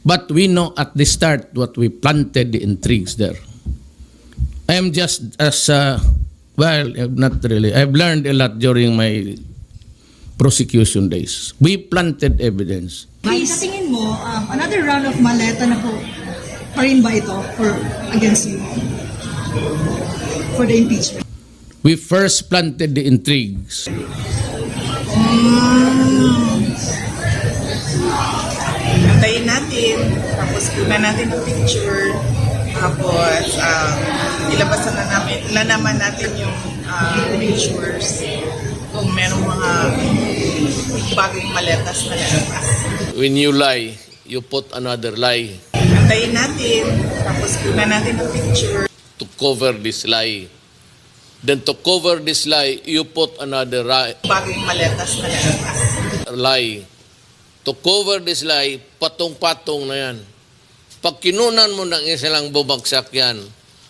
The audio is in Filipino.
But we know at the start what we planted the intrigues there. I am just as, well, not really. I've learned a lot during my prosecution days. We planted evidence. Ay, sa tingin mo, another round of maleta na po pa rin ba ito for against you? For the impeachment? We first planted the intrigues. Antayin natin, tapos kunan natin ang picture, tapos ilabasan na naman natin yung pictures kung merong mga bagong maletas na lalabas. When you lie, you put another lie Antayin natin, tapos kunan natin ang picture. to cover this lie. Then to cover this lie, you put another Bagong maletas na lalabas. lie. To cover this lie, patong-patong na yan. Pag kinunan mo ng isa lang bumagsak yan,